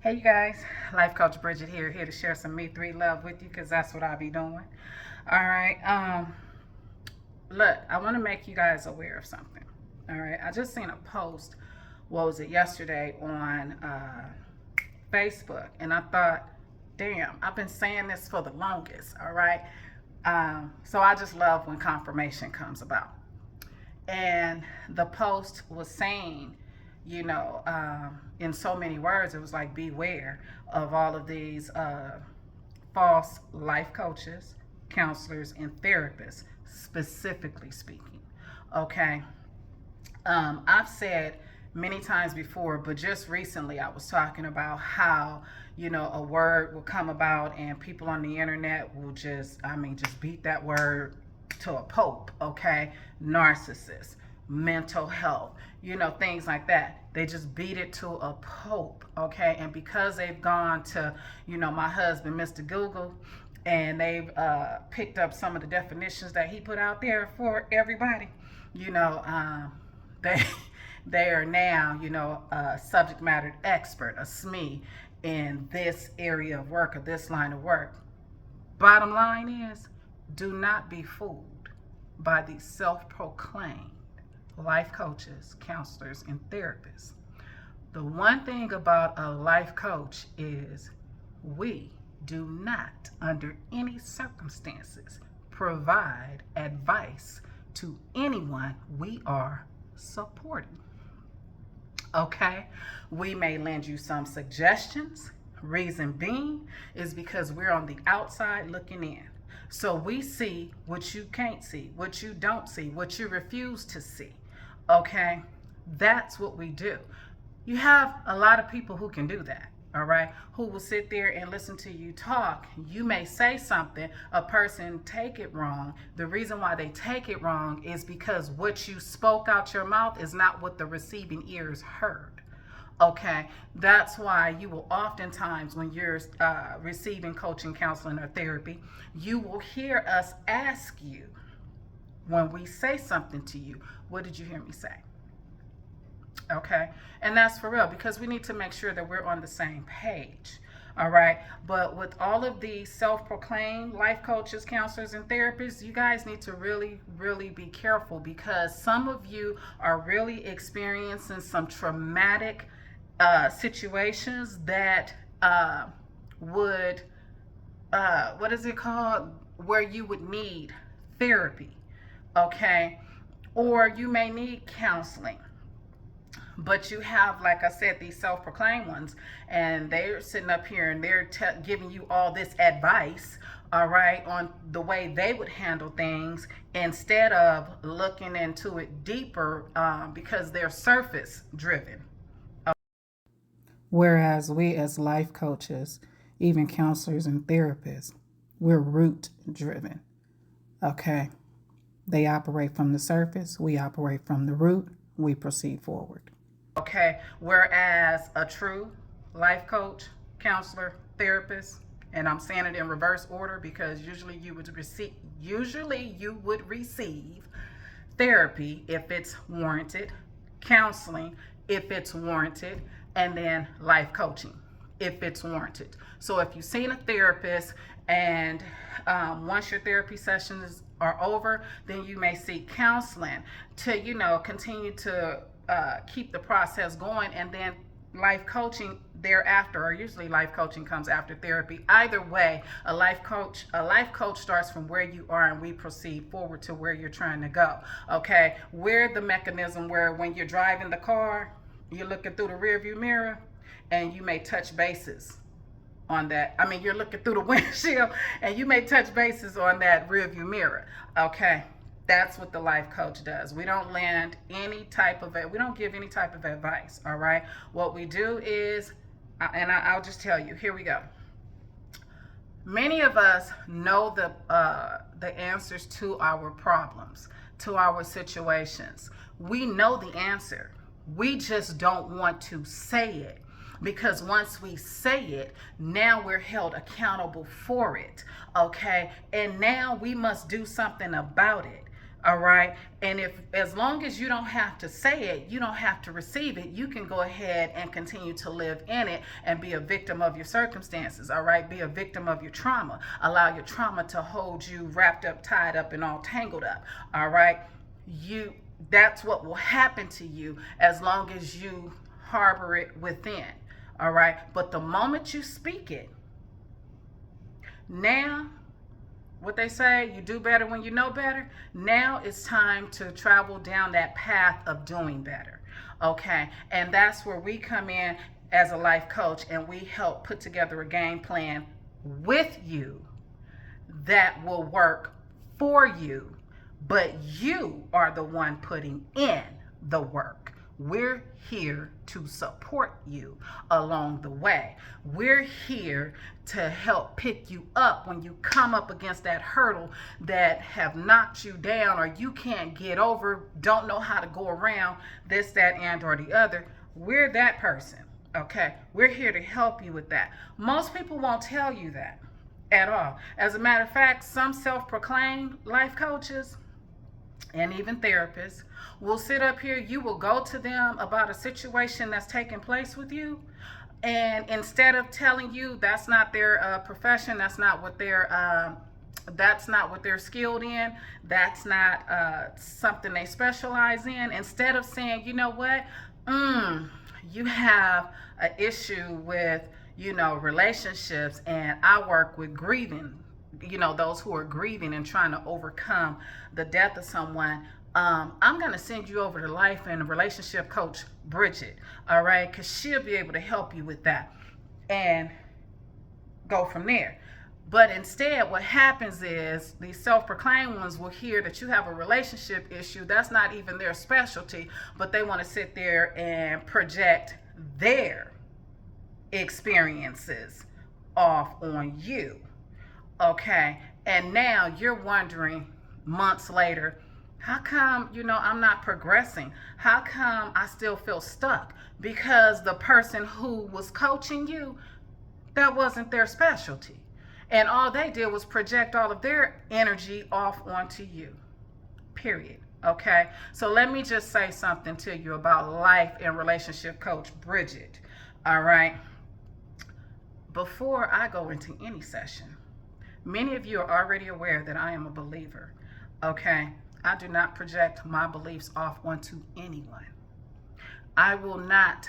Hey you guys, Life Coach Bridget here to share some Me 3 love with you because that's what I be doing. All right. Look, I want to make you guys aware of something. All right. I just seen a post, what was it, yesterday on Facebook, and I thought, damn, I've been saying this for the longest. All right. So I just love when confirmation comes about. And the post was saying, in so many words, it was like, beware of all of these false life coaches, counselors, and therapists, specifically speaking. Okay. I've said many times before, but just recently I was talking about how, a word will come about and people on the internet will just beat that word to a pulp, okay? Narcissist, mental health, things like that. They just beat it to a pulp, okay? And because they've gone to, my husband, Mr. Google, and they've picked up some of the definitions that he put out there for everybody, you know, they they are now, a subject matter expert, a SME in this area of work or this line of work. Bottom line is, do not be fooled by these self-proclaimed life coaches, counselors, and therapists. The one thing about a life coach is we do not, under any circumstances, provide advice to anyone we are supporting. Okay? We may lend you some suggestions. Reason being is because we're on the outside looking in. So we see what you can't see, what you don't see, what you refuse to see. Okay? That's what we do. You have a lot of people who can do that. All right, who will sit there and listen to you talk. You may say something, a person take it wrong. The reason why they take it wrong is because what you spoke out your mouth is not what the receiving ears heard. Okay, that's why you will oftentimes, when you're receiving coaching, counseling, or therapy, you will hear us ask you, when we say something to you, what did you hear me say? Okay, and that's for real, because we need to make sure that we're on the same page. All right, but with all of these self-proclaimed life coaches, counselors, and therapists, you guys need to really be careful, because some of you are really experiencing some traumatic situations that would what is it called, where you would need therapy. Okay, or you may need counseling, but you have, like I said, these self-proclaimed ones, and they're sitting up here and they're giving you all this advice, all right, on the way they would handle things, instead of looking into it deeper, because they're surface driven. Whereas we, as life coaches, even counselors and therapists, we're root driven. Okay, they operate from the surface, we operate from the root, we proceed forward. Okay, whereas a true life coach, counselor, therapist, and I'm saying it in reverse order because usually you would receive therapy if it's warranted, counseling if it's warranted, and then life coaching if it's warranted. So if you've seen a therapist and once your therapy sessions are over, then you may seek counseling to, continue to keep the process going, and then life coaching thereafter, or usually life coaching comes after therapy. Either way, a life coach starts from where you are, and we proceed forward to where you're trying to go. Okay, we're the mechanism where when you're driving the car, you're looking through the rearview mirror, and you may touch bases on that. I mean, you're looking through the windshield, and you may touch bases on that rearview mirror. Okay, that's what the life coach does. We don't give any type of advice. All right, what we do is, and I'll just tell you, here we go. Many of us know the answers to our problems, to our situations. We know the answer. We just don't want to say it, because once we say it, now we're held accountable for it. Okay, and now we must do something about it. All right. And if, as long as you don't have to say it, you don't have to receive it, you can go ahead and continue to live in it and be a victim of your circumstances. All right. Be a victim of your trauma. Allow your trauma to hold you wrapped up, tied up, and all tangled up. All right. You, that's what will happen to you as long as you harbor it within. All right. But the moment you speak it, now, what they say, you do better when you know better. Now it's time to travel down that path of doing better. Okay. And that's where we come in as a life coach, and we help put together a game plan with you that will work for you, but you are the one putting in the work. We're here to support you along the way. We're here to help pick you up when you come up against that hurdle that have knocked you down, or you can't get over, don't know how to go around this, that, and or the other. We're that person. Okay. We're here to help you with that. Most people won't tell you that at all. As a matter of fact, some self-proclaimed life coaches and even therapists will sit up here. You will go to them about a situation that's taking place with you, and instead of telling you that's not their profession, that's not what they're skilled in, that's not something they specialize in, instead of saying, you know what, you have an issue with, relationships, and I work with grieving, those who are grieving and trying to overcome the death of someone, I'm going to send you over to Life and Relationship Coach Bridget, all right? Because she'll be able to help you with that and go from there. But instead, what happens is these self-proclaimed ones will hear that you have a relationship issue. That's not even their specialty, but they want to sit there and project their experiences off on you. Okay, and now you're wondering months later, how come, I'm not progressing? How come I still feel stuck? Because the person who was coaching you, that wasn't their specialty. And all they did was project all of their energy off onto you. Period. Okay, so let me just say something to you about Life and Relationship Coach Bridget. All right, before I go into any session, many of you are already aware that I am a believer, okay? I do not project my beliefs off onto anyone. I will not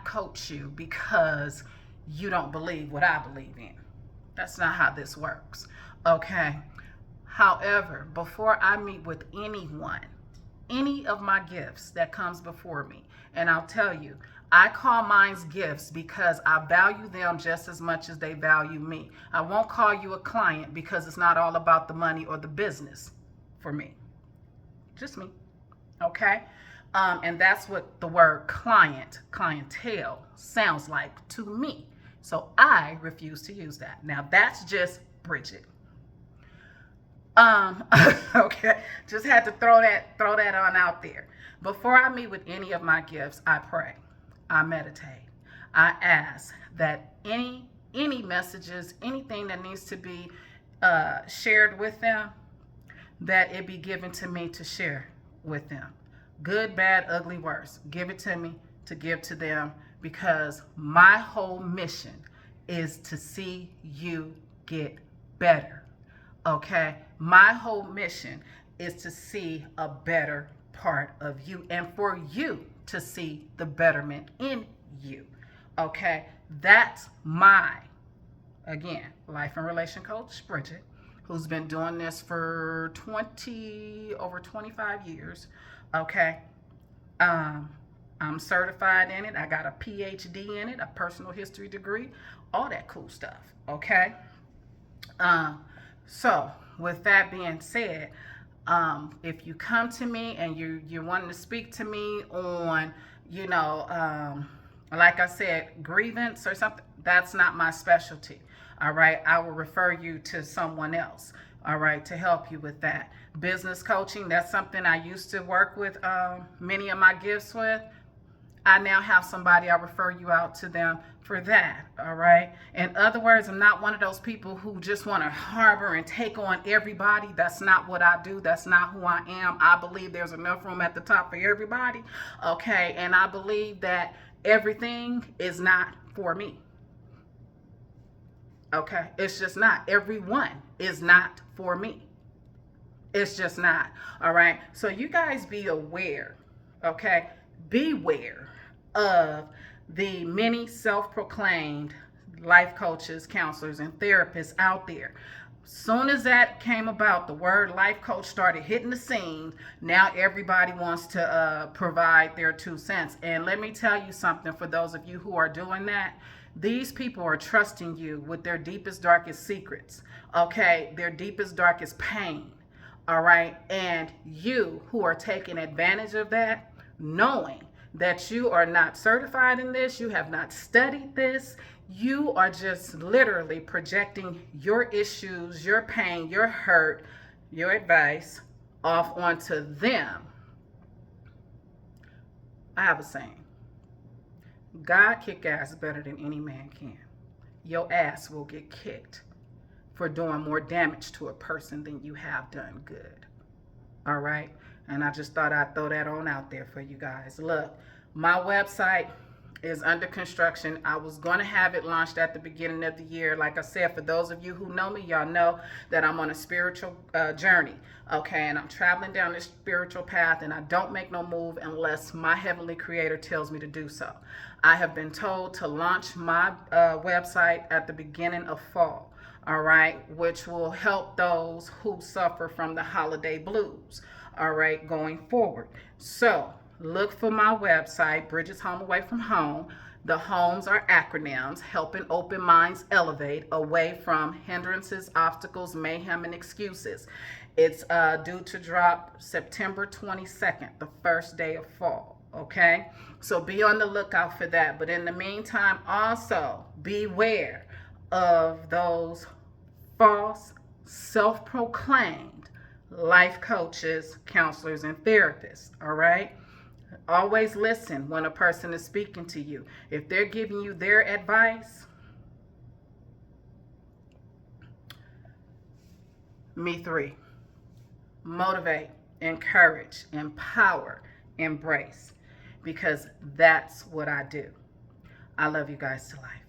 coach you because you don't believe what I believe in. That's not how this works, okay? However, before I meet with anyone, any of my gifts that comes before me, and I'll tell you, I call mine gifts because I value them just as much as they value me. I won't call you a client because it's not all about the money or the business for me. Just me. Okay? And that's what the word clientele sounds like to me. So I refuse to use that. Now that's just Bridget. Okay. Just had to throw that on out there. Before I meet with any of my gifts, I pray. I meditate. I ask that any messages, anything that needs to be shared with them, that it be given to me to share with them. Good, bad, ugly, worse. Give it to me to give to them, because my whole mission is to see you get better. Okay? My whole mission is to see a better part of you, and for you to see the betterment in you. Okay, that's my, again, Life and Relation Coach Bridget, who's been doing this for over 25 years. Okay, I'm certified in it. I got a PhD in it, a personal history degree, all that cool stuff. Okay, so with that being said, if you come to me and you're wanting to speak to me on, like I said, grievance or something, that's not my specialty. All right. I will refer you to someone else. All right. To help you with that. Business coaching, that's something I used to work with many of my gifts with. I now have somebody, I refer you out to them for that. All right. In other words, I'm not one of those people who just want to harbor and take on everybody. That's not what I do. That's not who I am. I believe there's enough room at the top for everybody. Okay. And I believe that everything is not for me. Okay. It's just not. Everyone is not for me. It's just not. All right. So you guys be aware. Okay. Beware of the many self-proclaimed life coaches, counselors, and therapists out there. Soon as that came about, the word life coach started hitting the scene. Now everybody wants to provide their 2 cents. And let me tell you something, for those of you who are doing that, these people are trusting you with their deepest, darkest secrets, okay? Their deepest, darkest pain, all right? And you who are taking advantage of that, knowing that you are not certified in this, you have not studied this, you are just literally projecting your issues, your pain, your hurt, your advice off onto them. I have a saying: God kick ass better than any man can. Your ass will get kicked for doing more damage to a person than you have done good. All right? And I just thought I'd throw that on out there for you guys. Look, my website is under construction. I was going to have it launched at the beginning of the year. Like I said, for those of you who know me, y'all know that I'm on a spiritual journey. Okay, and I'm traveling down this spiritual path, and I don't make no move unless my heavenly creator tells me to do so. I have been told to launch my website at the beginning of fall. All right, which will help those who suffer from the holiday blues. All right, going forward. So look for my website, Bridget's Home Away from Home. The homes are acronyms, helping open minds elevate away from hindrances, obstacles, mayhem, and excuses. It's due to drop September 22nd, the first day of fall. Okay, so be on the lookout for that. But in the meantime, also beware of those false, self-proclaimed life coaches, counselors, and therapists. All right? Always listen when a person is speaking to you. If they're giving you their advice, me three: motivate, encourage, empower, embrace, because that's what I do. I love you guys to life.